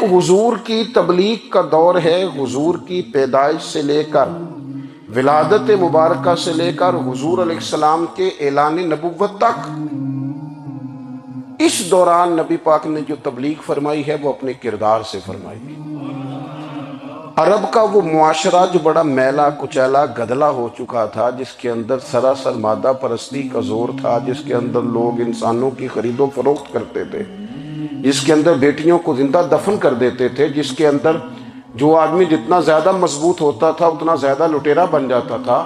حضور کی تبلیغ کا دور ہے، حضور کی پیدائش سے لے کر ولادت مبارکہ سے لے کر حضور علیہ السلام کے اعلان نبوت تک۔ اس دوران نبی پاک نے جو تبلیغ فرمائی ہے وہ اپنے کردار سے فرمائی ہے۔ عرب کا وہ معاشرہ جو بڑا میلا کچیلا گدلا ہو چکا تھا، جس کے اندر سراسر مادہ پرستی کا زور تھا، جس کے اندر لوگ انسانوں کی خرید و فروخت کرتے تھے، جس کے اندر بیٹیوں کو زندہ دفن کر دیتے تھے، جس کے اندر جو آدمی جتنا زیادہ مضبوط ہوتا تھا اتنا زیادہ لٹیرا بن جاتا تھا،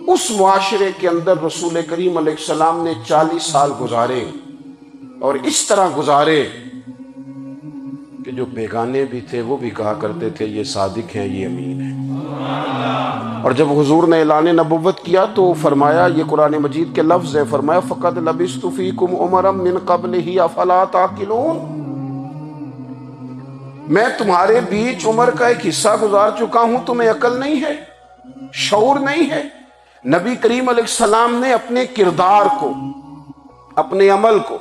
اس معاشرے کے اندر رسول کریم علیہ السلام نے 40 سال گزارے، اور اس طرح گزارے کہ جو بیگانے بھی تھے وہ بھی کہا کرتے تھے یہ صادق ہیں، یہ امین ہیں۔ اور جب حضور نے اعلان نبوت کیا تو فرمایا، یہ قرآن مجید کے لفظ ہے، فرمایا فَقَدْ لَبِثْتُ فِيكُمْ عُمَرًا مِّن قَبْلِهِ أَفَلَا تَعْقِلُونَ، میں تمہارے بیچ عمر کا ایک حصہ گزار چکا ہوں، تمہیں عقل نہیں ہے، شعور نہیں ہے۔ نبی کریم علیہ السلام نے اپنے کردار کو، اپنے عمل کو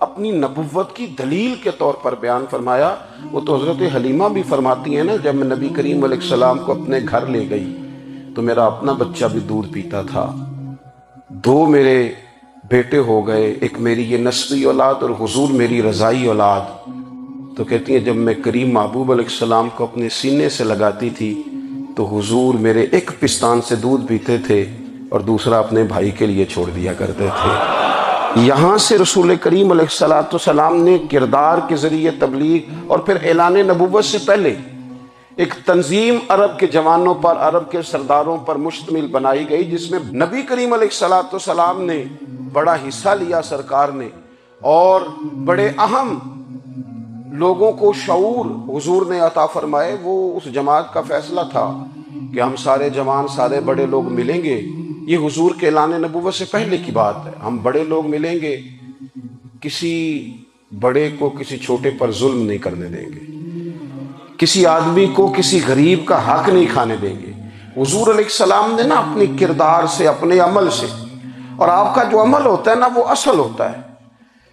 اپنی نبوت کی دلیل کے طور پر بیان فرمایا۔ وہ تو حضرت حلیمہ بھی فرماتی ہیں نا، جب میں نبی کریم علیہ السلام کو اپنے گھر لے گئی تو میرا اپنا بچہ بھی دودھ پیتا تھا، 2 میرے بیٹے ہو گئے، ایک میری یہ نسبی اولاد اور حضور میری رضائی اولاد۔ تو کہتی ہیں جب میں کریم محبوب علیہ السلام کو اپنے سینے سے لگاتی تھی تو حضور میرے ایک پستان سے دودھ پیتے تھے اور دوسرا اپنے بھائی کے لیے چھوڑ دیا کرتے تھے۔ یہاں سے رسول کریم علیہ السلام نے کردار کے ذریعے تبلیغ، اور پھر اعلان نبوت سے پہلے ایک تنظیم عرب کے جوانوں پر، عرب کے سرداروں پر مشتمل بنائی گئی، جس میں نبی کریم علیہ السلام نے بڑا حصہ لیا سرکار نے، اور بڑے اہم لوگوں کو شعور حضور نے عطا فرمائے۔ وہ اس جماعت کا فیصلہ تھا کہ ہم سارے جوان، سارے بڑے لوگ ملیں گے، یہ حضور کے اعلان نبوت سے پہلے کی بات ہے، ہم بڑے لوگ ملیں گے، کسی بڑے کو کسی چھوٹے پر ظلم نہیں کرنے دیں گے، کسی آدمی کو کسی غریب کا حق نہیں کھانے دیں گے۔ حضور علیہ السلام نے نا اپنے کردار سے، اپنے عمل سے، اور آپ کا جو عمل ہوتا ہے نا وہ اصل ہوتا ہے،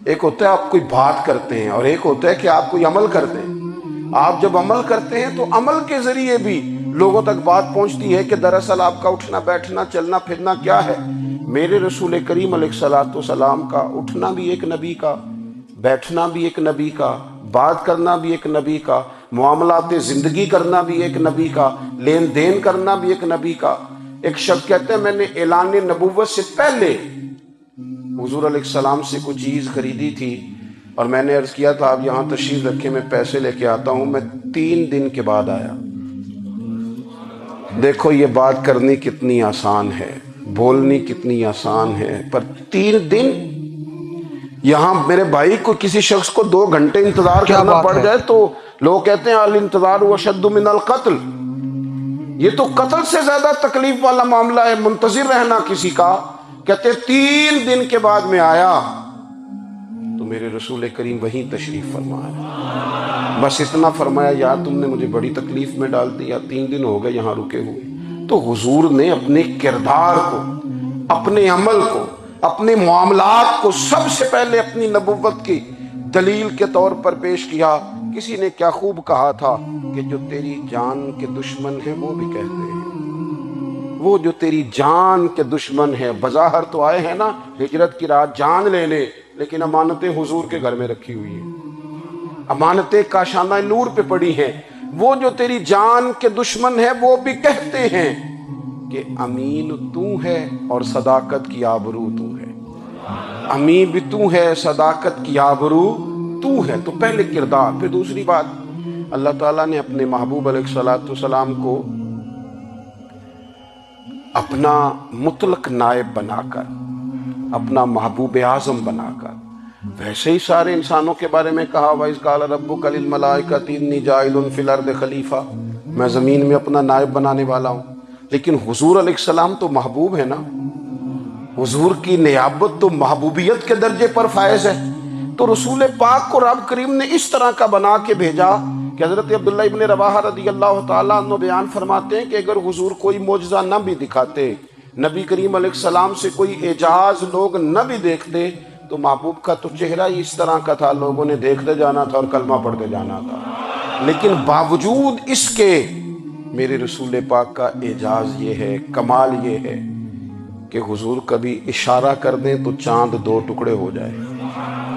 ایک ہوتا ہے آپ کوئی بات کرتے ہیں اور ایک ہوتا ہے کہ آپ کوئی عمل کرتے ہیں۔ آپ جب عمل کرتے ہیں تو عمل کے ذریعے بھی لوگوں تک بات پہنچتی ہے کہ دراصل آپ کا اٹھنا بیٹھنا چلنا پھرنا کیا ہے۔ میرے رسول کریم علیہ السلام کا اٹھنا بھی ایک نبی کا، بیٹھنا بھی ایک نبی کا، بات کرنا بھی ایک نبی کا، معاملات زندگی کرنا بھی ایک نبی کا، لین دین کرنا بھی ایک نبی کا۔ ایک شخص کہتے ہیں میں نے اعلان نبوت سے پہلے حضور علیہ السلام سے کوئی چیز خریدی تھی اور میں نے عرض کیا تھا آپ یہاں تشریف رکھیں، میں پیسے لے کے آتا ہوں، میں 3 دن کے بعد آیا۔ دیکھو یہ بات کرنی کتنی آسان ہے، بولنی کتنی آسان ہے، پر 3 دن یہاں میرے بھائی کو کسی شخص کو 2 گھنٹے انتظار کرنا پڑ جائے تو لوگ کہتے ہیں الانتظار اشد من القتل، یہ تو قتل سے زیادہ تکلیف والا معاملہ ہے منتظر رہنا کسی کا۔ کہتے 3 دن کے بعد میں آیا تو میرے رسول کریم وہیں تشریف فرمایا، بس اتنا فرمایا یار تم نے مجھے بڑی تکلیف میں ڈال دیا، 3 دن ہو گئے یہاں رکے ہوئے۔ تو حضور نے اپنے کردار کو، اپنے عمل کو، اپنے معاملات کو سب سے پہلے اپنی نبوت کی دلیل کے طور پر پیش کیا۔ کسی نے کیا خوب کہا تھا کہ جو تیری جان کے دشمن ہیں وہ بھی کہتے ہیں، وہ جو تیری جان کے دشمن ہے، بظاہر تو آئے ہیں نا ہجرت کی رات جان لینے، لیکن امانتیں حضور کے گھر میں رکھی ہوئی ہیں، امانتیں کاشانہ نور پہ پڑی ہیں۔ وہ جو تیری جان کے دشمن ہے وہ بھی کہتے ہیں کہ امین تو ہے اور صداقت کی آبرو تو ہے، امین بھی تو ہے، صداقت کی آبرو تو ہے۔ تو پہلے کردار، پھر دوسری بات، اللہ تعالیٰ نے اپنے محبوب علیہ السلام کو اپنا مطلق نائب بنا کر، اپنا محبوب اعظم بنا کر، ویسے ہی سارے انسانوں کے بارے میں کہا وَإِذْ قَالَ رَبُّكَ لِلْمَلَائِكَةِ إِنِّي جَاعِلٌ فِي الْأَرْضِ خَلِيفَةً، میں زمین میں اپنا نائب بنانے والا ہوں۔ لیکن حضور علیہ السلام تو محبوب ہے نا، حضور کی نیابت تو محبوبیت کے درجے پر فائز ہے۔ تو رسول پاک کو رب کریم نے اس طرح کا بنا کے بھیجا کہ حضرت عبداللہ ابن رواحہ رضی اللہ تعالیٰ عنہ بیان فرماتے ہیں کہ اگر حضور کوئی معجزہ نہ بھی دکھاتے، نبی کریم علیہ السلام سے کوئی اعجاز لوگ نہ بھی دیکھتے، تو محبوب کا تو چہرہ ہی اس طرح کا تھا، لوگوں نے دیکھتے جانا تھا اور کلمہ پڑھتے جانا تھا۔ لیکن باوجود اس کے میرے رسول پاک کا اعجاز یہ ہے، کمال یہ ہے کہ حضور کبھی اشارہ کر دیں تو چاند 2 ٹکڑے ہو جائے،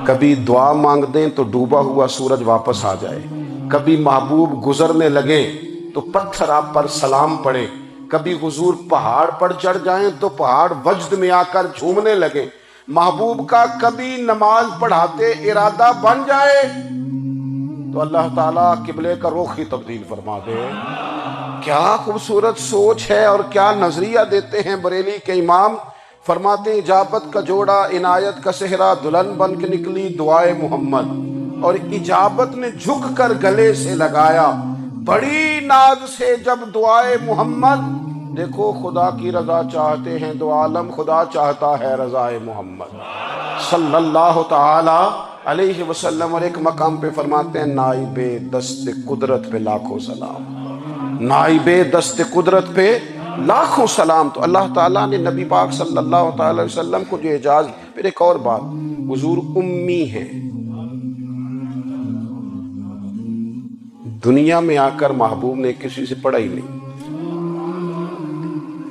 کبھی دعا مانگ دیں تو ڈوبا ہوا سورج واپس آ جائے، کبھی محبوب گزرنے لگے تو پتھر آپ پر سلام پڑے، کبھی حضور پہاڑ پر چڑھ جائیں تو پہاڑ وجد میں آ کر جھومنے لگے، محبوب کا کبھی نماز پڑھاتے ارادہ بن جائے تو اللہ تعالیٰ قبلے کا رخ ہی تبدیل فرما دے۔ کیا خوبصورت سوچ ہے اور کیا نظریہ دیتے ہیں بریلی کے امام۔ فرماتے ہیں اجابت کا جوڑا عنایت کا صحرا، دلہن بن کے نکلی دعائے محمد، اور اجابت نے جھک کر گلے سے لگایا بڑی ناز سے جب دعائے محمد۔ دیکھو خدا کی رضا چاہتے ہیں دو عالم، خدا چاہتا ہے رضائے محمد صلی اللہ تعالی علیہ وسلم۔ اور ایک مقام پہ فرماتے ہیں نائب دست قدرت پہ لاکھوں سلام، نائب دست قدرت پہ لاکھوں سلام۔ تو اللہ تعالیٰ نے نبی پاک صلی اللہ تعالی وسلم کو جو اعجاز۔ پھر ایک اور بات، حضور امی ہیں، دنیا میں آ کر محبوب نے کسی سے پڑھا ہی نہیں،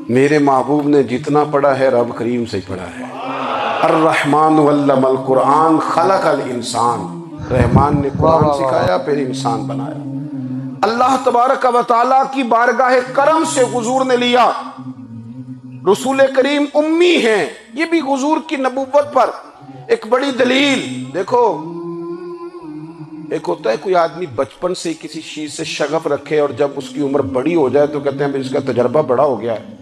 میرے محبوب نے جتنا پڑھا ہے رب کریم سے پڑھا ہے۔ الرحمن علم القرآن خلق الانسان، رحمان نے قرآن سکھایا پھر انسان بنایا۔ اللہ تبارک و تعالیٰ کی بارگاہ کرم سے حضور نے لیا۔ رسول کریم امی ہیں، یہ بھی حضور کی نبوت پر ایک بڑی دلیل۔ دیکھو ایک ہوتا ہے کوئی آدمی بچپن سے کسی چیز سے شغف رکھے اور جب اس کی عمر بڑی ہو جائے تو کہتے ہیں اس کا تجربہ بڑا ہو گیا ہے،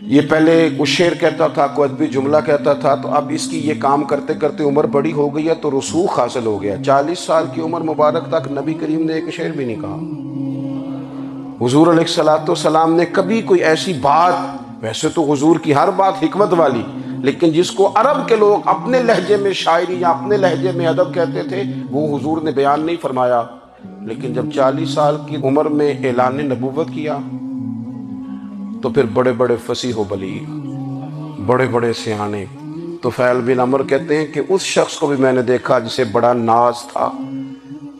یہ پہلے کوئی شعر کہتا تھا، کوئی ادبی جملہ کہتا تھا، تو اب اس کی یہ کام کرتے کرتے عمر بڑی ہو گئی ہے تو رسوخ حاصل ہو گیا۔ 40 سال کی عمر مبارک تک نبی کریم نے ایک شعر بھی نہیں کہا۔ حضور علیہ السلام نے کبھی کوئی ایسی بات، ویسے تو حضور کی ہر بات حکمت والی، لیکن جس کو عرب کے لوگ اپنے لہجے میں شاعری یا اپنے لہجے میں ادب کہتے تھے وہ حضور نے بیان نہیں فرمایا۔ لیکن جب 40 سال کی عمر میں اعلان نبوت کیا تو پھر بڑے بڑے فصیح و بلیغ، بڑے بڑے سیانے طفیل بن عمر کہتے ہیں کہ اس شخص کو بھی میں نے دیکھا جسے بڑا ناز تھا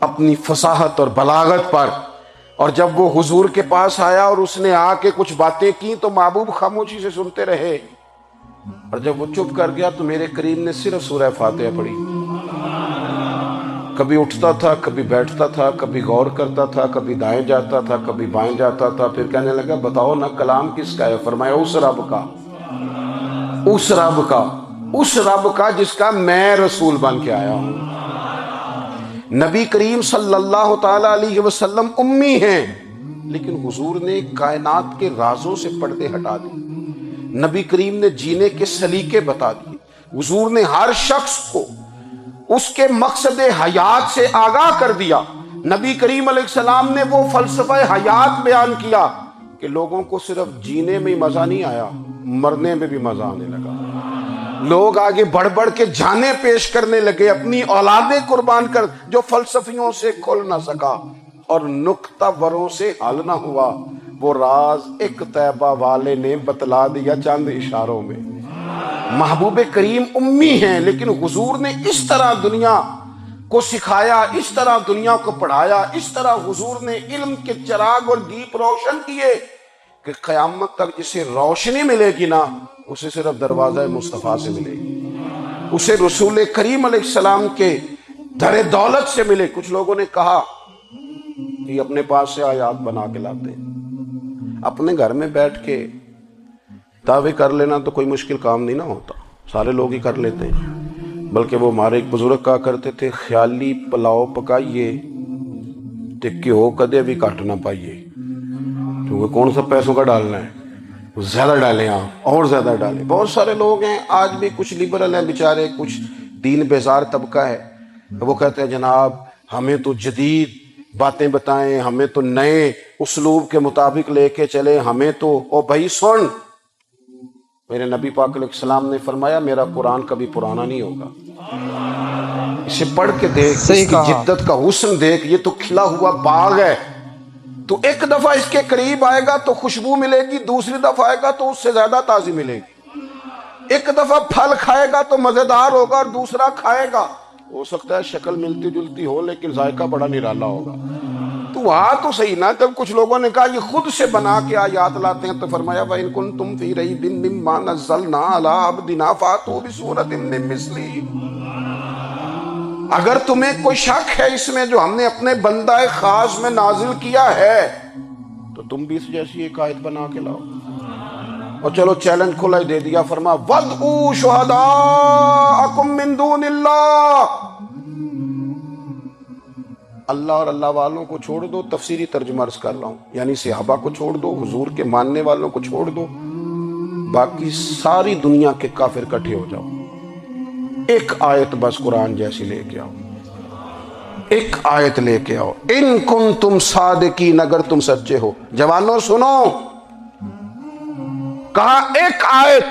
اپنی فصاحت اور بلاغت پر، اور جب وہ حضور کے پاس آیا اور اس نے آ کے کچھ باتیں کی تو محبوب خاموشی سے سنتے رہے، اور جب وہ چپ کر گیا تو میرے کریم نے صرف سورہ فاتحہ پڑھی۔ کبھی اٹھتا تھا، کبھی بیٹھتا تھا، کبھی غور کرتا تھا، کبھی دائیں جاتا تھا، کبھی بائیں جاتا تھا، پھر کہنے لگا بتاؤ نا کلام کس کا ہے؟ فرمایا اس رب کا، اس رب کا، اس رب کا جس کا میں رسول بن کے آیا ہوں۔ نبی کریم صلی اللہ تعالی علیہ وسلم امی ہیں، لیکن حضور نے کائنات کے رازوں سے پردے ہٹا دیے، نبی کریم نے جینے کے سلیقے بتا دیے، حضور نے ہر شخص کو اس کے مقصد حیات سے آگاہ کر دیا۔ نبی کریم علیہ السلام نے وہ فلسفہ حیات بیان کیا کہ لوگوں کو صرف جینے میں مزہ نہیں آیا، مرنے میں بھی مزہ آنے لگا۔ لوگ آگے بڑھ بڑھ کے جانیں پیش کرنے لگے، اپنی اولادیں قربان کر، جو فلسفیوں سے کھل نہ سکا اور نکتہ وروں سے حل نہ ہوا، وہ راز ایک طیبہ والے نے بتلا دیا چند اشاروں میں۔ محبوب کریم امی ہیں، لیکن حضور نے اس طرح دنیا کو سکھایا، اس طرح دنیا کو پڑھایا، اس طرح حضور نے علم کے چراغ اور دیپ روشن کیے کہ قیامت تک جسے روشنی ملے گی نا اسے صرف دروازہ مصطفیٰ سے ملے گی، اسے رسول کریم علیہ السلام کے در دولت سے ملے۔ کچھ لوگوں نے کہا کہ اپنے پاس سے آیات بنا کے لاتے ہیں، اپنے گھر میں بیٹھ کے دعوے کر لینا تو کوئی مشکل کام نہیں نہ ہوتا، سارے لوگ ہی کر لیتے ہیں۔ بلکہ وہ ہمارے ایک بزرگ کہا کرتے تھے خیالی پلاؤ پکائیے تے گھیو کدے بھی کٹ نہ پائیے، کیونکہ کون سا پیسوں کا ڈالنا ہے، زیادہ ڈالیں آپ اور زیادہ ڈالیں۔ بہت سارے لوگ ہیں آج بھی، کچھ لبرل ہیں بیچارے، کچھ دین بیزار طبقہ ہے، وہ کہتے ہیں جناب ہمیں تو جدید باتیں بتائیں، ہمیں تو نئے اسلوب کے مطابق لے کے چلیں، ہمیں تو او بھائی سن، میرے نبی پاک علیہ السلام نے فرمایا میرا قرآن کبھی پرانا نہیں ہوگا، اسے پڑھ کے دیکھ، اس کی جدت کا حسن دیکھ، یہ تو کھلا ہوا باغ ہے، تو ایک دفعہ اس کے قریب آئے گا تو خوشبو ملے گی، دوسری دفعہ آئے گا تو اس سے زیادہ تازی ملے گی، ایک دفعہ پھل کھائے گا تو مزیدار ہوگا اور دوسرا کھائے گا ہو سکتا ہے شکل ملتی جلتی ہو لیکن ذائقہ بڑا نرالا ہوگا۔ تو آ تو صحیح نا. جب کچھ لوگوں نے کہا یہ خود سے بنا کے آیات لاتے ہیں تو فرمایا وَإِن كُنتُمْ فِي رَيْبٍ مِّمَّا نَزَّلْنَا عَلَىٰ عَبْدِنَا فَأْتُوا بِسُورَةٍ مِّن مِّثْلِهِ. اگر تمہیں کوئی شک ہے اس میں جو ہم نے اپنے بندہ خاص میں نازل کیا ہے تو تم بھی اس جیسی ایک آیت بنا کے لاؤ. اور چلو چیلنج کھلا ہی دے دیا. فرما وَادْعُوا شُهَدَاءَكُم مِّن دُونِ اللَّهِ. اللہ اور اللہ والوں کو چھوڑ دو. تفسیری ترجمہ عرض کر رہا ہوں, یعنی صحابہ کو چھوڑ دو, حضور کے ماننے والوں کو چھوڑ دو, باقی ساری دنیا کے کافر اکٹھے ہو جاؤ, ایک آیت بس قرآن جیسی لے کے آؤ, ایک آیت لے کے آؤ. ان کنتم صادقین, اگر تم سچے ہو. جوانوں سنو, کہا ایک آیت.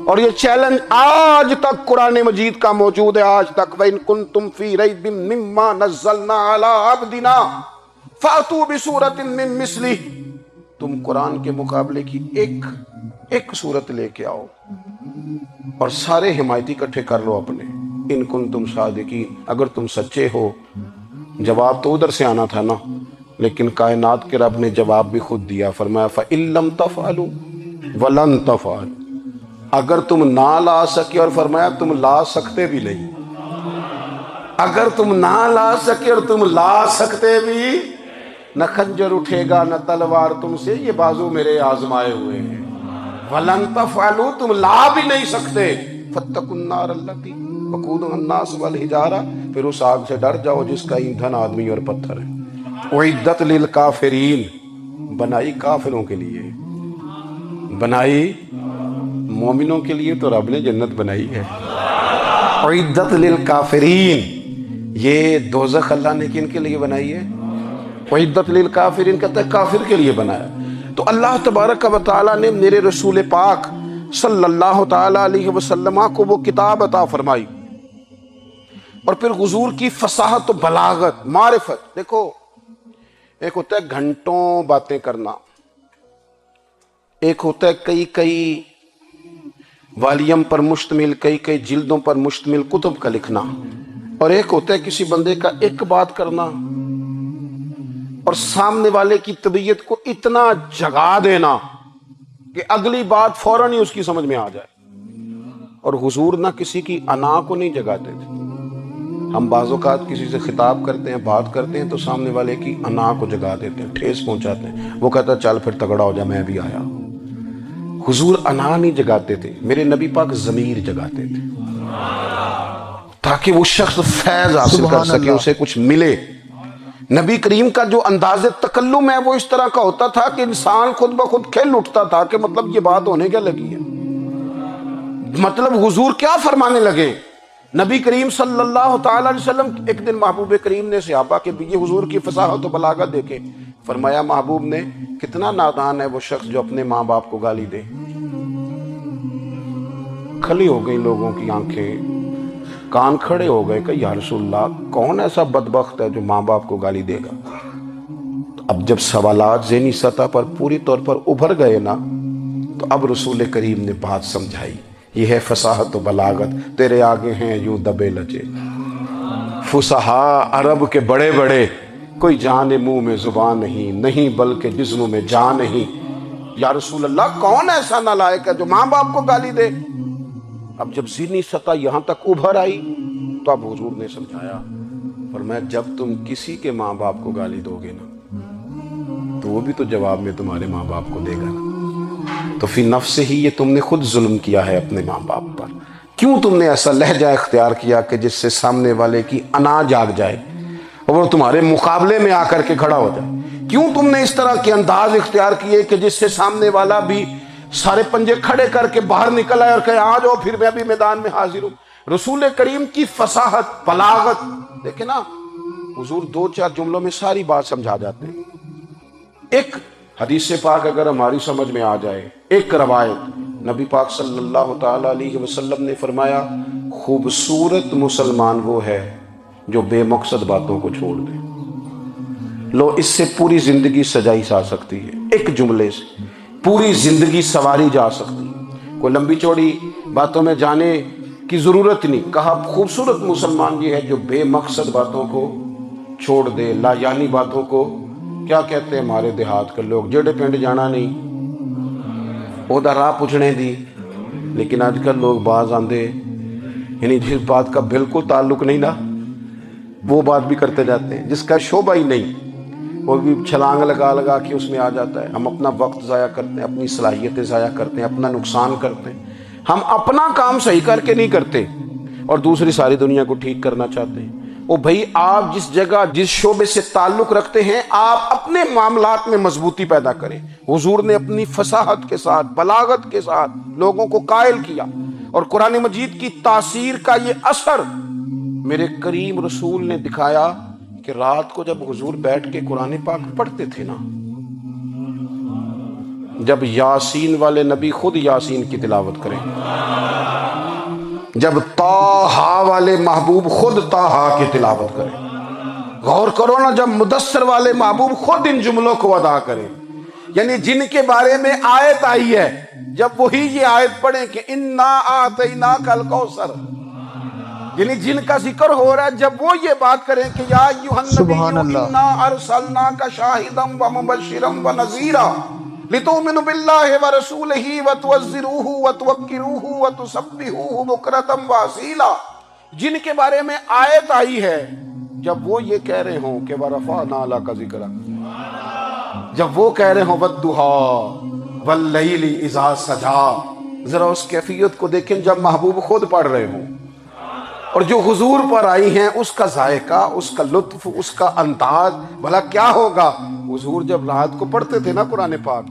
اور یہ چیلنج آج تک قرآن مجید کا موجود ہے, آج تک. وَإِن كُنتُمْ فِي رَيْبٍ مِّمَّا نَزَّلْنَا عَلَىٰ عَبْدِنَا فَأْتُوا بِسُورَةٍ مِّن مِّثْلِهِ. تم قرآن کے مقابلے کی ایک سورت لے کے آؤ اور سارے حمایتی اکٹھے کر لو اپنے. ان کنتم صادقین, اگر تم سچے ہو. جواب تو ادھر سے آنا تھا نا, لیکن کائنات کے رب نے جواب بھی خود دیا. فرمایا فَإِن لَّمْ تَفْعَلُوا وَلَن تَفْعَلُوا. اگر تم نہ لا سکے, اور فرمایا تم لا سکتے بھی نہیں. اگر تم نہ لا سکے اور تم لا سکتے بھی, نہ خنجر اٹھے گا نہ تلوار تم سے, یہ بازو میرے آزمائے ہوئے ہیں. وَلَن تَفْعَلُوا, تم لا بھی نہیں سکتے. فَاتَّقُوا النَّارَ الَّتِي وَقُودُهَا النَّاسُ وَالْحِجَارَةُ. پھر اس آگ سے ڈر جاؤ جس کا ایندھن آدمی اور پتھر ہے. اُعِدَّتْ لِلْكَافِرِينَ, بنائی کافروں کے لیے, بنائی مومنوں کے لیے تو رب نے جنت بنائی ہے. اُعِدَّتْ لِلْكَافِرِينَ, یہ دوزخ اللہ نے کن کے لیے بنائی ہے؟ اُعِدَّتْ لِلْكَافِرِينَ کہتا ہے کافر کے لیے بنایا. تو اللہ تبارک و تعالیٰ نے میرے رسول پاک صلی اللہ تعالیٰ علیہ وسلم کو وہ کتاب عطا فرمائی, اور پھر حضور کی فصاحت و بلاغت, معرفت. دیکھو ایک ہوتا ہے گھنٹوں باتیں کرنا, ایک ہوتا ہے کئی والیم پر مشتمل, کئی جلدوں پر مشتمل کتب کا لکھنا, اور ایک ہوتا ہے کسی بندے کا ایک بات کرنا اور سامنے والے کی طبیعت کو اتنا جگا دینا کہ اگلی بات فوراً ہی اس کی سمجھ میں آ جائے. اور حضور نہ کسی کی انا کو نہیں جگاتے تھے. ہم بعض اوقات کسی سے خطاب کرتے ہیں, بات کرتے ہیں تو سامنے والے کی انا کو جگا دیتے ہیں, ٹھیس پہنچاتے ہیں. وہ کہتا ہے چل پھر تگڑا ہو جا, میں بھی آیا. حضور انا نہیں جگاتے تھے, میرے نبی پاک ضمیر جگاتے تھے تاکہ وہ شخص فیض حاصل کر سکے, اسے کچھ ملے. نبی کریم کا جو انداز تکلم ہے وہ اس طرح کا ہوتا تھا کہ انسان خود بخود کھل اٹھتا تھا کہ مطلب یہ بات ہونے کیا لگی ہے, مطلب حضور کیا فرمانے لگے. نبی کریم صلی اللہ تعالی علیہ وسلم, ایک دن محبوب کریم نے صحابہ کے یہ حضور کی فصاحت و بلاغت دیکھے. فرمایا محبوب نے کتنا نادان ہے وہ شخص جو اپنے ماں باپ کو گالی دے. کھلی ہو گئی لوگوں کی آنکھیں, کان کھڑے ہو گئے کہ یا رسول اللہ کون ایسا بدبخت ہے جو ماں باپ کو گالی دے گا. تو اب جب سوالات ذہنی سطح پر پوری طور پر ابھر گئے نا, تو اب رسول کریم نے بات سمجھائی. یہ ہے فصاحت و بلاغت. تیرے آگے ہیں یوں دبے لجے فصحاء عرب کے بڑے بڑے, کوئی جان منہ میں زبان نہیں بلکہ جسم میں جان نہیں. یا رسول اللہ کون ایسا نالائق ہے جو ماں باپ کو گالی دے. اب جب ذہنی سطح یہاں تک ابھر آئی تو اب حضور نے سمجھایا. فرمایا جب تم کسی کے ماں باپ کو گالی دو گے نا تو وہ بھی تو جواب میں تمہارے ماں باپ کو دے گا نا. تو فی نفس ہی یہ تم نے خود ظلم کیا ہے اپنے ماں باپ پر. کیوں تم نے ایسا لہجہ اختیار کیا کہ جس سے سامنے والے کی انا جاگ جائے اور وہ تمہارے مقابلے میں آ کر کے کھڑا ہو جائے. کیوں تم نے اس طرح کے انداز اختیار کیے کہ جس سے سامنے والا بھی سارے پنجے کھڑے کر کے باہر نکل آئے اور کہے آ جاؤ پھر میں بھی میدان میں حاضر ہوں. رسول کریم کی فصاحت بلاغت دیکھیں نا, حضور 2-4 جملوں میں ساری بات سمجھا جاتے ہیں. ایک حدیث پاک اگر ہماری سمجھ میں آ جائے, ایک روایت نبی پاک صلی اللہ تعالی علیہ وسلم نے فرمایا خوبصورت مسلمان وہ ہے جو بے مقصد باتوں کو چھوڑ دے. لو اس سے پوری زندگی سجائی جا سکتی ہے, ایک جملے سے پوری زندگی سواری جا سکتی ہے. کوئی لمبی چوڑی باتوں میں جانے کی ضرورت نہیں. کہا خوبصورت مسلمان یہ ہے جو بے مقصد باتوں کو چھوڑ دے, لا یعنی باتوں کو کیا کہتے ہیں ہمارے دیہات کے لوگ، جڑے پنڈ جانا نہیں وہ راہ پوچھنے دی. لیکن آج کل لوگ باز آندے یعنی جس بات کا بالکل تعلق نہیں نا وہ بات بھی کرتے جاتے ہیں، جس کا شعبہ ہی نہیں وہ بھی چھلانگ لگا لگا کے اس میں آ جاتا ہے. ہم اپنا وقت ضائع کرتے ہیں، اپنی صلاحیتیں ضائع کرتے ہیں، اپنا نقصان کرتے ہیں. ہم اپنا کام صحیح کر کے نہیں کرتے اور دوسری ساری دنیا کو ٹھیک کرنا چاہتے ہیں. او بھائی، آپ جس جگہ جس شعبے سے تعلق رکھتے ہیں آپ اپنے معاملات میں مضبوطی پیدا کریں. حضور نے اپنی فصاحت کے ساتھ، بلاغت کے ساتھ لوگوں کو قائل کیا، اور قرآن مجید کی تاثیر کا یہ اثر میرے کریم رسول نے دکھایا کہ رات کو جب حضور بیٹھ کے قرآن پاک پڑھتے تھے نا، جب یاسین والے نبی خود یاسین کی تلاوت کریں، جب طٰہٰ والے محبوب خود طٰہٰ کی تلاوت کریں، غور کرو نا، جب مدثر والے محبوب خود ان جملوں کو ادا کریں، یعنی جن کے بارے میں آیت آئی ہے جب وہی یہ آیت پڑھیں کہ اِنَّا أَعْطَيْنَاكَ الْكَوْثَرَ، یعنی جن کا ذکر ہو رہا ہے جب وہ یہ بات کریں کہ یا ایھا النبی انا ارسلناک شاہدا ومبشرا ونذیرا لتؤمنوا باللہ ورسولہ وتعزروہ وتوقروہ وتسبحوہ بکرۃ واصیلا، جن کے بارے میں آیت آئی ہے جب وہ یہ کہہ رہے ہوں کہ ورفعنا لک ذکرک، جب وہ کہہ رہے ہوں والضحیٰ واللیل اذا سجا، ذرا اس کیفیت کو دیکھیں جب محبوب خود پڑھ رہے ہوں، اور جو حضور پر آئی ہیں اس کا ذائقہ، اس کا لطف، اس کا انداز بھلا کیا ہوگا. حضور جب رات کو پڑھتے تھے نا قرآن پاک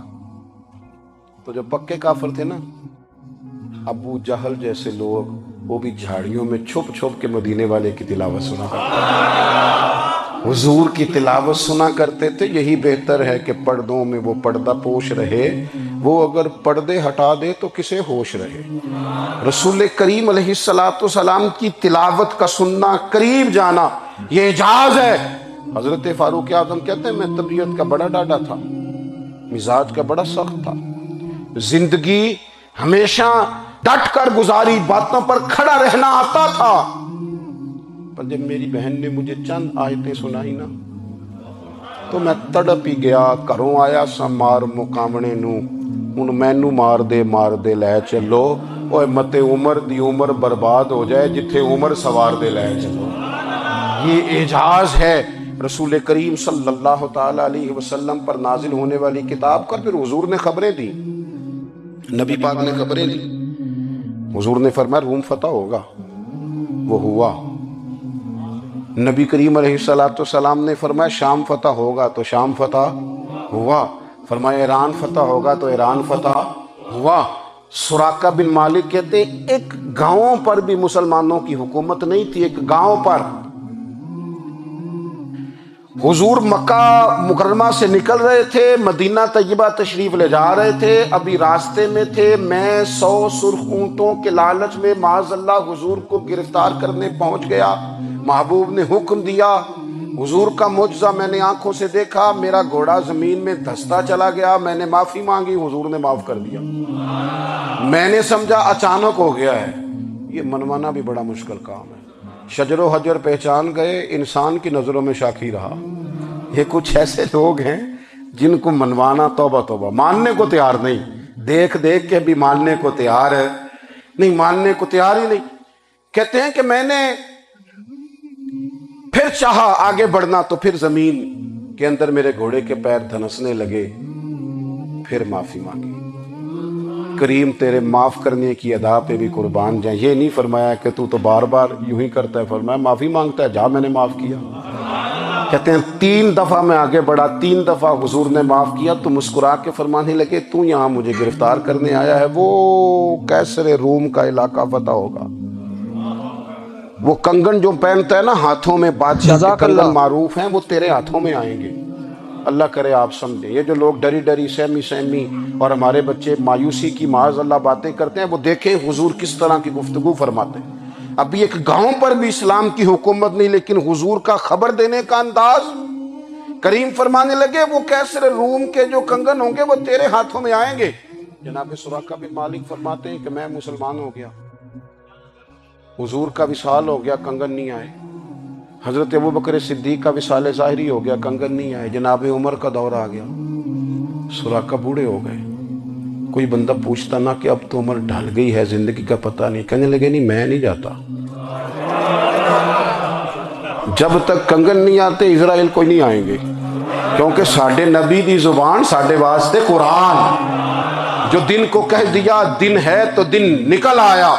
تو جو پکے کافر تھے نا، ابو جہل جیسے لوگ، وہ بھی جھاڑیوں میں چھپ چھپ کے مدینے والے کی تلاوت سنا کرتے، حضور کی تلاوت سنا کرتے تھے. یہی بہتر ہے کہ پردوں میں وہ پردہ پوش رہے، وہ اگر پردے ہٹا دے تو کسے ہوش رہے. رسول کریم علیہ السلام کی تلاوت کا سننا، قریب جانا، یہ اعجاز ہے. حضرت فاروق اعظم کہتے ہیں میں طبیعت کا بڑا ڈاڈا تھا، مزاج کا بڑا سخت تھا، زندگی ہمیشہ ڈٹ کر گزاری، باتوں پر کھڑا رہنا آتا تھا، پر جب میری بہن نے مجھے چند آیتیں سنائی نا تو میں تڑپ ہی گیا. گھروں آیا سا مار مقامنے نو، ہن مینو مار دے لے چلو، اوے متے عمر دی عمر برباد ہو جائے جتھے عمر سوار دے لے چلو. یہ اعجاز ہے رسول کریم صلی اللہ تعالی علیہ وسلم پر نازل ہونے والی کتاب کا. پھر حضور نے خبریں دی، نبی پاک نے خبریں دی. حضور نے فرمایا روم فتح ہوگا، وہ ہوا. نبی کریم علیہ السلام نے فرمایا شام فتح ہوگا، تو شام فتح ہوا. فرمایا ایران فتح ہوگا، تو ایران فتح ہوا. سراقہ بن مالک کہتے ہیں ایک گاؤں پر بھی مسلمانوں کی حکومت نہیں تھی. ایک گاؤں پر حضور مکہ مکرمہ سے نکل رہے تھے، مدینہ طیبہ تشریف لے جا رہے تھے، ابھی راستے میں تھے. میں 100 سرخ اونٹوں کے لالچ میں معاذ اللہ حضور کو گرفتار کرنے پہنچ گیا. محبوب نے حکم دیا، حضور کا معجزہ میں نے آنکھوں سے دیکھا، میرا گھوڑا زمین میں دھستا چلا گیا. میں نے معافی مانگی، حضور نے معاف کر دیا. میں نے سمجھا اچانک ہو گیا ہے. یہ منوانا بھی بڑا مشکل کام ہے. شجر و حجر پہچان گئے، انسان کی نظروں میں شاکی رہا. یہ کچھ ایسے لوگ ہیں جن کو منوانا توبہ توبہ، ماننے کو تیار نہیں، دیکھ دیکھ کے بھی ماننے کو تیار ہے نہیں، ماننے کو تیار ہی نہیں. کہتے ہیں کہ میں نے پھر چاہا آگے بڑھنا تو پھر زمین کے اندر میرے گھوڑے کے پیر دھنسنے لگے. پھر معافی مانگی. کریم تیرے معاف کرنے کی ادا پہ بھی قربان جائیں. یہ نہیں فرمایا کہ تو بار بار یوں ہی کرتا ہے، فرمایا معافی مانگتا ہے جا میں نے معاف کیا. کہتے ہیں 3 دفعہ میں آگے بڑھا، 3 دفعہ حضور نے معاف کیا تو مسکرا کے فرمانے لگے تو یہاں مجھے گرفتار کرنے آیا ہے، وہ کیسر روم کا علاقہ فتح ہوگا. وہ کنگن جو پہنتا ہے نا ہاتھوں میں، بادشاہ کے کنگن معروف ہیں، وہ تیرے ہاتھوں میں آئیں گے. اللہ کرے آپ سمجھیں. یہ جو لوگ ڈری ڈری سہمی اور ہمارے بچے مایوسی کی معاذ اللہ باتیں کرتے ہیں، وہ دیکھیں حضور کس طرح کی گفتگو فرماتے ہیں. ابھی ایک گاؤں پر بھی اسلام کی حکومت نہیں، لیکن حضور کا خبر دینے کا انداز. کریم فرمانے لگے وہ کیسر روم کے جو کنگن ہوں گے وہ تیرے ہاتھوں میں آئیں گے. جناب سراقہ بن مالک فرماتے ہیں کہ میں مسلمان ہو گیا، حضور کا وصال ہو گیا، کنگن نہیں آئے. حضرت ابو بکر صدیق کا وصال ظاہری ہو گیا، کنگن نہیں آئے، جناب عمر کا دور آ گیا، سراقہ بوڑھے ہو گئے، کوئی بندہ پوچھتا نہ کہ اب تو عمر ڈھل گئی ہے، زندگی کا پتہ نہیں، کہنے لگے نہیں میں نہیں جاتا، جب تک کنگن نہیں آتے اسرائیل کوئی نہیں آئیں گے، کیونکہ ساڈے نبی دی زبان ساڈے واسطے قرآن، جو دن کو کہہ دیا دن ہے تو دن نکل آیا،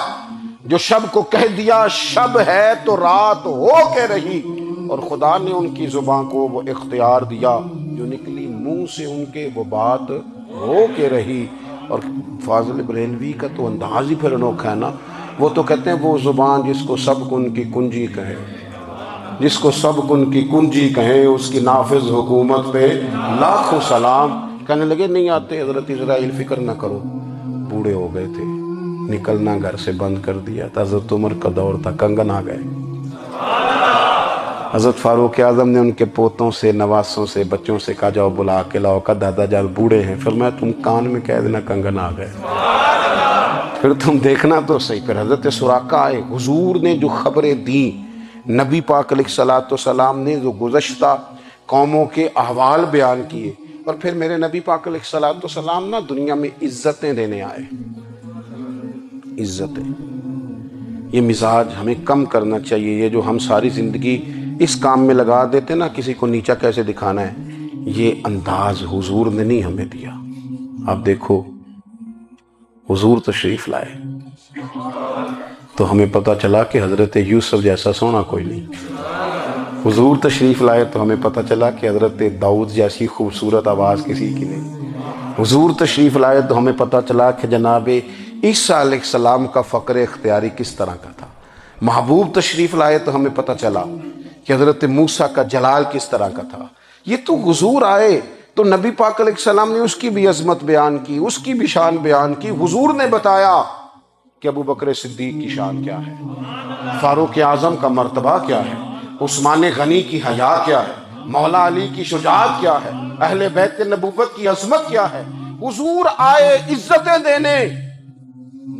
جو شب کو کہہ دیا شب ہے تو رات ہو کے رہی، اور خدا نے ان کی زبان کو وہ اختیار دیا، جو نکلی منہ سے ان کے وہ بات ہو کے رہی۔ اور فاضل بریلوی کا تو انداز ہی پھر انوکھا ہے نا، وہ تو کہتے ہیں وہ زبان جس کو سب کن کی کنجی کہے، جس کو سب کن کی کنجی کہیں، اس کی نافذ حکومت پہ لاکھوں سلام۔ کہنے لگے نہیں آتے حضرت اسرائیل، فکر نہ کرو، بوڑھے ہو گئے تھے، نکلنا گھر سے بند کر دیا تھا، حضرت عمر کا دور تھا، کنگن آ گئے۔ حضرت فاروق اعظم نے ان کے پوتوں سے، نواسوں سے، بچوں سے کہا جاؤ بلا کے لاؤ، کہا دادا جان بوڑھے ہیں، فرمایا تم کان میں کہہ دینا کنگن آ گئے، پھر تم دیکھنا تو صحیح۔ پھر حضرت سراقہ آئے، حضور نے جو خبریں دیں، نبی پاک علیہ الصلوۃ والسلام نے جو گزشتہ قوموں کے احوال بیان کیے، اور پھر میرے نبی پاک علیہ الصلوۃ والسلام نا دنیا میں عزتیں دینے آئے، عزتیں۔ یہ مزاج ہمیں کم کرنا چاہیے، یہ جو ہم ساری زندگی اس کام میں لگا دیتے نا کسی کو نیچا کیسے دکھانا ہے، یہ انداز حضور نے نہیں ہمیں دیا۔ آپ دیکھو حضور تشریف لائے تو ہمیں پتہ چلا کہ حضرت یوسف جیسا سونا کوئی نہیں، حضور تشریف لائے تو ہمیں پتہ چلا کہ حضرت داؤد جیسی خوبصورت آواز کسی کی نہیں، حضور تشریف لائے تو ہمیں پتہ چلا کہ جناب عیسیٰ علیہ السلام کا فقر اختیاری کس طرح کا تھا، محبوب تشریف لائے تو ہمیں پتہ چلا کہ حضرت موسیٰ کا جلال کس طرح کا تھا۔ یہ تو حضور آئے تو نبی پاک علیہ السلام نے اس کی بھی عظمت بیان کی، اس کی بھی شان بیان کی، حضور نے بتایا کہ ابو بکر صدیق کی شان کیا ہے، فاروق اعظم کا مرتبہ کیا ہے، عثمان غنی کی حیا کیا ہے، مولا علی کی شجاعت کیا ہے، اہل بیت نبوت کی عظمت کیا ہے۔ حضور آئے عزتیں دینے،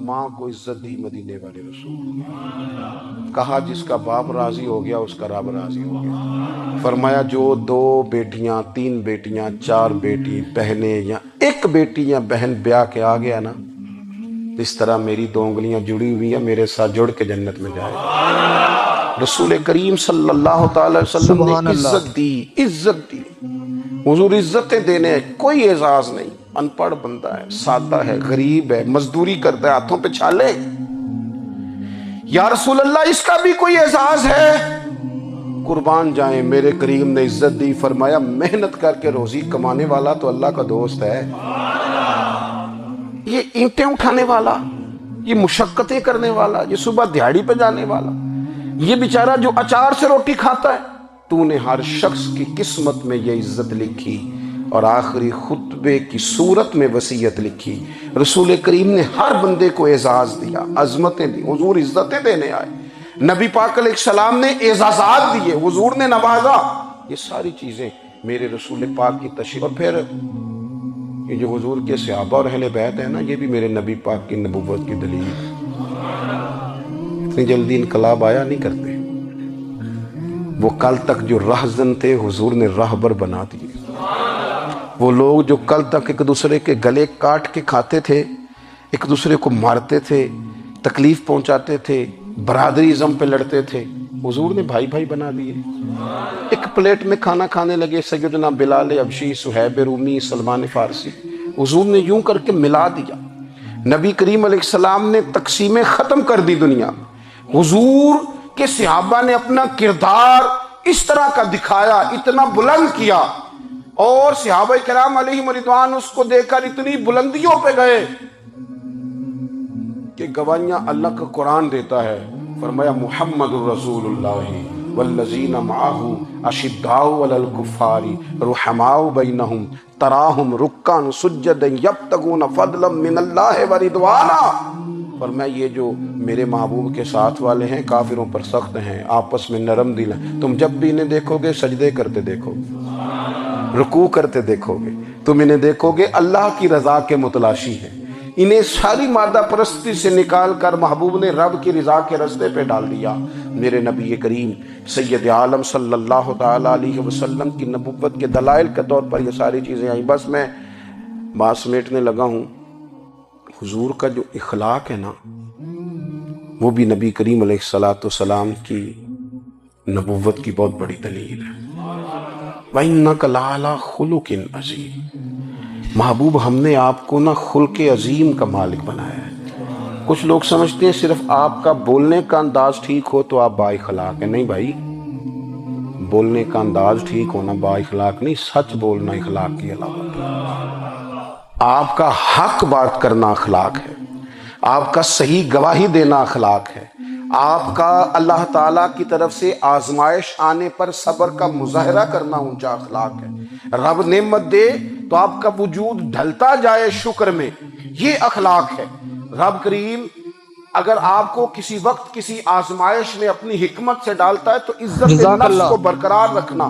ماں کو عزت دی مدینے والے رسول، کہا جس کا باپ راضی ہو گیا اس کا رب راضی ہو گیا، فرمایا جو 2 بیٹیاں 3 بیٹیاں 4 بیٹی بہنیں یا ایک بیٹی یا بہن بیاہ کے آ گیا نا، اس طرح میری 2 انگلیاں جڑی ہوئی ہیں، میرے ساتھ جڑ کے جنت میں جائے۔ رسول کریم صلی اللہ تعالی وسلم نے عزت دی، عزت دی، حضور عزتیں دینے، کوئی اعزاز نہیں، ان پڑھ بندہ ہے، سادہ ہے، غریب ہے، مزدوری کرتا ہے، ہاتھوں پہ چھالے، یا رسول اللہ اس کا بھی کوئی اعزاز ہے؟ قربان جائیں، میرے کریم نے عزت دی، فرمایا محنت کر کے روزی کمانے والا تو اللہ کا دوست ہے، یہ اینٹیں اٹھانے والا، یہ مشقتیں کرنے والا، یہ صبح دیہڑی پہ جانے والا، یہ بیچارہ جو اچار سے روٹی کھاتا ہے، تو نے ہر شخص کی قسمت میں یہ عزت لکھی، اور آخری خطبے کی صورت میں وصیت لکھی۔ رسول کریم نے ہر بندے کو اعزاز دیا، عظمتیں دی، حضور عزتیں دینے آئے، نبی پاک علیہ السلام نے اعزازات دیے، حضور نے نوازا، یہ ساری چیزیں میرے رسول پاک کی تشریف۔ اور پھر یہ جو حضور کے صحابہ اور اہل بیت ہیں نا، یہ بھی میرے نبی پاک کی نبوت کی دلیل، اتنی جلدی انقلاب آیا نہیں کرتے، وہ کل تک جو رہزن تھے حضور نے راہبر بنا دیے، وہ لوگ جو کل تک ایک دوسرے کے گلے کاٹ کے کھاتے تھے، ایک دوسرے کو مارتے تھے، تکلیف پہنچاتے تھے، برادری ازم پہ لڑتے تھے، حضور نے بھائی بھائی بنا دیے، ایک پلیٹ میں کھانا کھانے لگے، سیدنا بلال حبشی، صہیب رومی، سلمان فارسی، حضور نے یوں کر کے ملا دیا۔ نبی کریم علیہ السلام نے تقسیمیں ختم کر دی دنیا، حضور کے صحابہ نے اپنا کردار اس طرح کا دکھایا، اتنا بلند کیا، اور صحابہ کرام علیہم رضوان اس کو دیکھ کر اتنی بلندیوں پہ گئے کہ گواہیاں اللہ کا قرآن دیتا ہے، فرمایا محمد الرسول اللہ والذین معہ اشداء علی الکفار رحماء بینہم تراہم رکعا سجدا یبتغون فضلا من اللہ ورضوانا، فرمایا یہ جو میرے محبوب کے ساتھ والے ہیں کافروں پر سخت ہیں، آپس میں نرم دل ہیں، تم جب بھی انہیں دیکھو گے سجدے کرتے دیکھو گے، رکوع کرتے دیکھو گے، تم انہیں دیکھو گے اللہ کی رضا کے متلاشی ہیں، انہیں ساری مادہ پرستی سے نکال کر محبوب نے رب کی رضا کے رستے پہ ڈال دیا۔ میرے نبی کریم سید عالم صلی اللہ تعالیٰ علیہ وسلم کی نبوت کے دلائل کے طور پر یہ ساری چیزیں آئیں۔ بس میں بات سمیٹنے لگا ہوں۔ حضور کا جو اخلاق ہے نا، وہ بھی نبی کریم علیہ السلام کی نبوت کی بہت بڑی دلیل ہے۔ وَإِنَّكَ لَعَلَىٰ خُلُقٍ عَظِيمٍ، محبوب ہم نے آپ کو نا خلق عظیم کا مالک بنایا ہے۔ کچھ لوگ سمجھتے ہیں صرف آپ کا بولنے کا انداز ٹھیک ہو تو آپ با اخلاق ہیں۔ نہیں بھائی، بولنے کا انداز ٹھیک ہونا با اخلاق نہیں، سچ بولنا اخلاق کی علامت ہے۔ آپ کا حق بات کرنا اخلاق ہے، آپ کا صحیح گواہی دینا اخلاق ہے، آپ کا اللہ تعالیٰ کی طرف سے آزمائش آنے پر صبر کا مظاہرہ کرنا اونچا اخلاق ہے۔ رب نعمت دے تو آپ کا وجود ڈھلتا جائے شکر میں، یہ اخلاق ہے۔ رب کریم اگر آپ کو کسی وقت کسی آزمائش میں اپنی حکمت سے ڈالتا ہے تو عزت نفس کو برقرار رکھنا،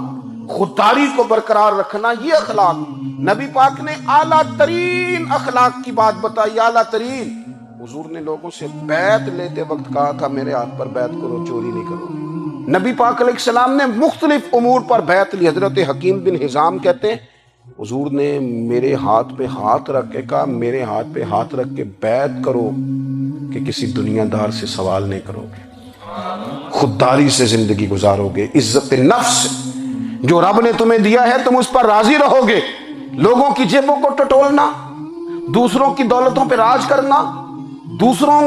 خودداری کو برقرار رکھنا، یہ اخلاق۔ نبی پاک نے اعلیٰ ترین اخلاق کی بات بتائی، اعلیٰ ترین۔ حضور نے لوگوں سے بیعت لیتے وقت کہا تھا میرے ہاتھ پر بیعت کرو، چوری نہیں کرو۔ نبی پاک علیہ السلام نے مختلف امور پر بیعت لی۔ حضرت حکیم بن حزام کہتے ہیں حضور نے میرے ہاتھ پہ ہاتھ رکھ کے کہا میرے ہاتھ پہ ہاتھ رکھ کے بیعت کرو کہ کسی دنیا دار سے سوال نہیں کرو گے، خودداری سے زندگی گزارو گے، عزت نفس جو رب نے تمہیں دیا ہے تم اس پر راضی رہو گے۔ لوگوں کی جیبوں کو ٹٹولنا، دوسروں کی دولتوں پہ راج کرنا، دوسروں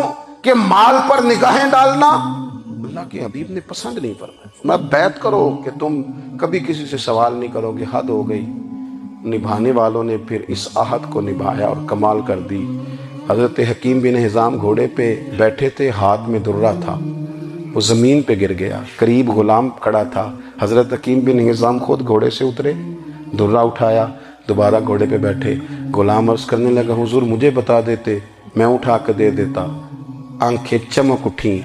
کے مال پر نگاہیں ڈالنا اللہ کے حبیب نے پسند نہیں فرمایا۔ میں بیعت کرو کہ تم کبھی کسی سے سوال نہیں کرو گے۔ حد ہو گئی۔ نبھانے والوں نے پھر اس عہد کو نبھایا اور کمال کر دی۔ حضرت حکیم بن حزام گھوڑے پہ بیٹھے تھے، ہاتھ میں درہ تھا، وہ زمین پہ گر گیا، قریب غلام کھڑا تھا۔ حضرت حکیم بن حزام خود گھوڑے سے اترے، درہ اٹھایا، دوبارہ گھوڑے پہ بیٹھے۔ غلام عرض کرنے لگا حضور مجھے بتا دیتے، میں اٹھا کے دے دیتا۔ آنکھیں چمک اٹھیں،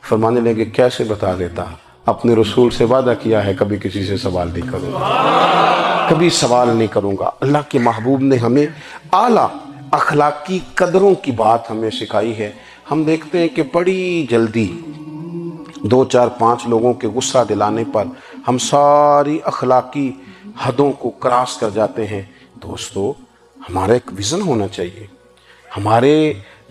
فرمانے لگے کیسے بتا دیتا؟ اپنے رسول سے وعدہ کیا ہے کبھی کسی سے سوال نہیں کروں گا، کبھی سوال نہیں کروں گا۔ اللہ کے محبوب نے ہمیں اعلیٰ اخلاقی قدروں کی بات ہمیں سکھائی ہے۔ ہم دیکھتے ہیں کہ بڑی جلدی 2 4 5 لوگوں کے غصہ دلانے پر ہم ساری اخلاقی حدوں کو کراس کر جاتے ہیں۔ دوستو، ہمارا ایک ویژن ہونا چاہیے، ہمارے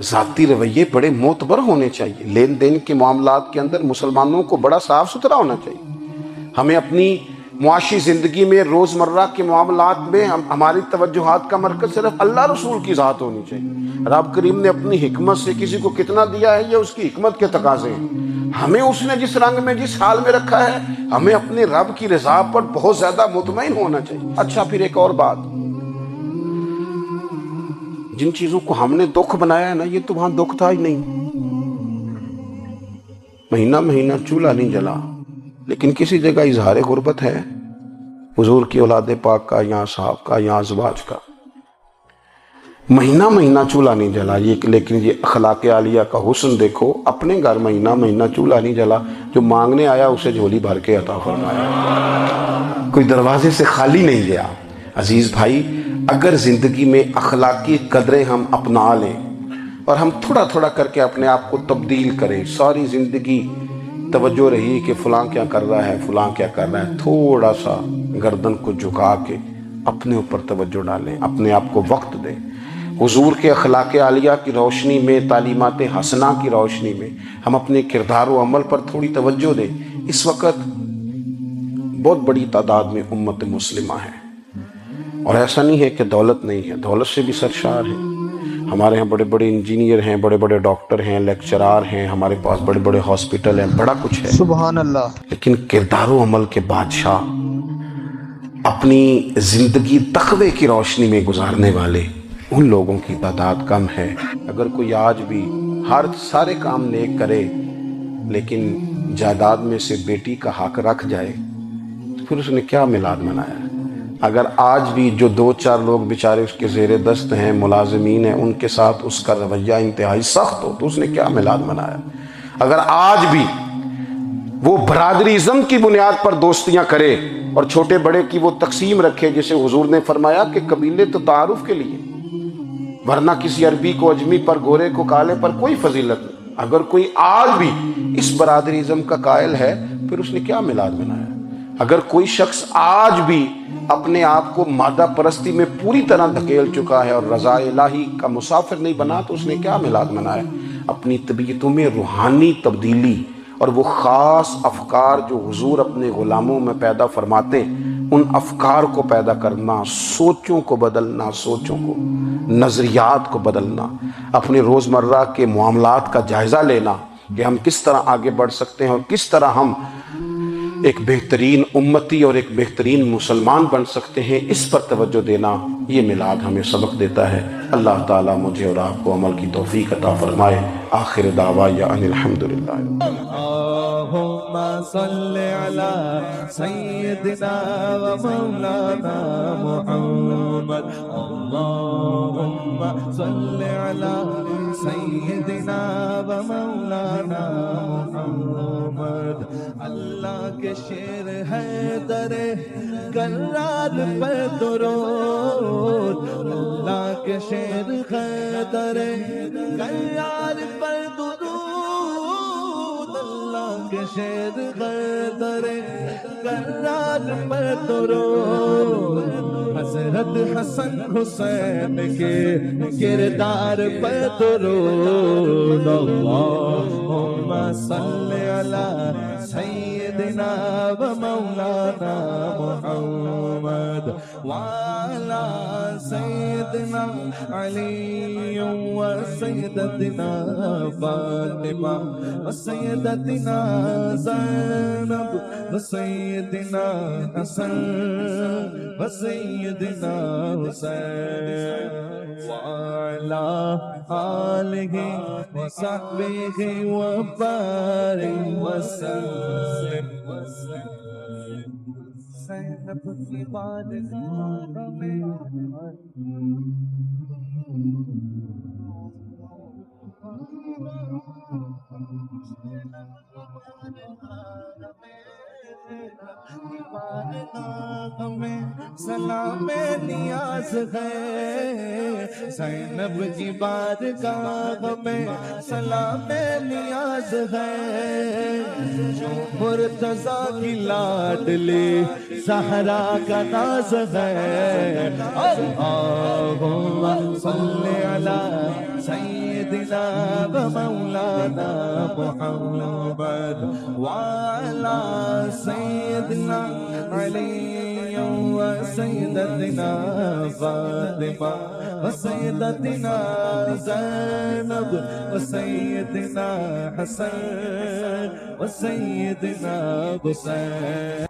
ذاتی رویے بڑے معتبر ہونے چاہیے۔ لین دین کے معاملات کے اندر مسلمانوں کو بڑا صاف ستھرا ہونا چاہیے۔ ہمیں اپنی معاشی زندگی میں روزمرہ کے معاملات میں ہماری توجہات کا مرکز صرف اللہ رسول کی ذات ہونی چاہیے۔ رب کریم نے اپنی حکمت سے کسی کو کتنا دیا ہے یہ اس کی حکمت کے تقاضے ہیں۔ ہمیں اس نے جس رنگ میں جس حال میں رکھا ہے ہمیں اپنے رب کی رضا پر بہت زیادہ مطمئن ہونا چاہیے۔ اچھا، پھر ایک اور بات، جن چیزوں کو ہم نے دکھ بنایا ہے نا، یہ تو وہاں دکھ تھا ہی نہیں۔ مہینہ مہینہ چولہا نہیں جلا، لیکن کسی جگہ اظہار غربت ہے، حضور کی اولاد پاک کا یا صحاب کا یا ازواج کا۔ مہینہ مہینہ چولہا نہیں جلا، لیکن یہ اخلاق عالیہ کا حسن دیکھو۔ اپنے گھر مہینہ مہینہ چولہا نہیں جلا، جو مانگنے آیا اسے جھولی بھر کے عطا فرمایا، کوئی دروازے سے خالی نہیں گیا۔ عزیز بھائی، اگر زندگی میں اخلاقی قدریں ہم اپنا لیں اور ہم تھوڑا تھوڑا کر کے اپنے آپ کو تبدیل کریں، ساری زندگی توجہ رہی کہ فلاں کیا کر رہا ہے، فلاں کیا کر رہا ہے، تھوڑا سا گردن کو جھکا کے اپنے اوپر توجہ ڈالیں، اپنے آپ کو وقت دیں۔ حضور کے اخلاق عالیہ کی روشنی میں، تعلیمات حسنہ کی روشنی میں ہم اپنے کردار و عمل پر تھوڑی توجہ دیں۔ اس وقت بہت بڑی تعداد میں امت مسلمہ ہے، اور ایسا نہیں ہے کہ دولت نہیں ہے، دولت سے بھی سرشار ہے۔ ہمارے ہاں بڑے بڑے انجینئر ہیں، بڑے بڑے ڈاکٹر ہیں، لیکچرار ہیں، ہمارے پاس بڑے بڑے ہاسپٹل ہیں، بڑا کچھ ہے، سبحان اللہ۔ لیکن کردار و عمل کے بادشاہ، اپنی زندگی تقوی کی روشنی میں گزارنے والے، ان لوگوں کی تعداد کم ہے۔ اگر کوئی آج بھی سارے کام نیک کرے لیکن جائیداد میں سے بیٹی کا حق رکھ جائے تو پھر اس نے کیا میلاد منایا؟ اگر آج بھی جو 2 4 لوگ بیچارے اس کے زیر دست ہیں، ملازمین ہیں، ان کے ساتھ اس کا رویہ انتہائی سخت ہو تو اس نے کیا میلاد منایا؟ اگر آج بھی وہ برادری ازم کی بنیاد پر دوستیاں کرے اور چھوٹے بڑے کی وہ تقسیم رکھے جسے حضور نے فرمایا کہ قبیلے تو تعارف کے لیے، ورنہ کسی عربی کو اجمی پر، گورے کو کالے پر کوئی فضیلت نہیں۔ اگر کوئی آج بھی اس برادریزم کا قائل ہے پھر اس نے کیا میلاد منایا؟ اگر کوئی شخص آج بھی اپنے آپ کو مادہ پرستی میں پوری طرح دھکیل چکا ہے اور رضا الہی کا مسافر نہیں بنا تو اس نے کیا میلاد منایا؟ اپنی طبیعتوں میں روحانی تبدیلی اور وہ خاص افکار جو حضور اپنے غلاموں میں پیدا فرماتے ان افکار کو پیدا کرنا، سوچوں کو بدلنا، سوچوں کو، نظریات کو بدلنا، اپنے روزمرہ کے معاملات کا جائزہ لینا کہ ہم کس طرح آگے بڑھ سکتے ہیں اور کس طرح ہم ایک بہترین امتی اور ایک بہترین مسلمان بن سکتے ہیں، اس پر توجہ دینا، یہ میلاد ہمیں سبق دیتا ہے۔ اللہ تعالیٰ مجھے اور آپ کو عمل کی توفیق عطا فرمائے۔ آخر دعوایا ان الحمدللہ۔ اللہم صل علی سیدنا و مولانا محمد، اللہم صل علی سیدنا و مولانا محمد۔ اللہ کے شیر ہے در کرار پر درود، اللہ کے شیر ہے در کرار پر درود، اللہ کے شیر ہے در کرار پر درود، حضرت حسن حسین کے کردار پر درود، اللہم صل علی سیدنا و مولانا محمد وعلی سیدنا علی و سیدتنا فاطمہ و سیدتنا زینب و سیدنا حسن و سیدنا حسین وعلی آلہ و صحبہ و بارک وسلم۔ زینب کی بارگاہ میں ہمیں سلام نیاز ہے، زینب کی بارگاہ میں سلام نیاز ہے، جو مرتضیٰ کی لاڈلی زہرا کا ناز ہے، اللہم صل علی سیدنا و مولانا محمد وعلی سیدنا علی و سیدتنا فاطمہ و سیدتنا زینب و سیدنا حسن و سیدنا حسین۔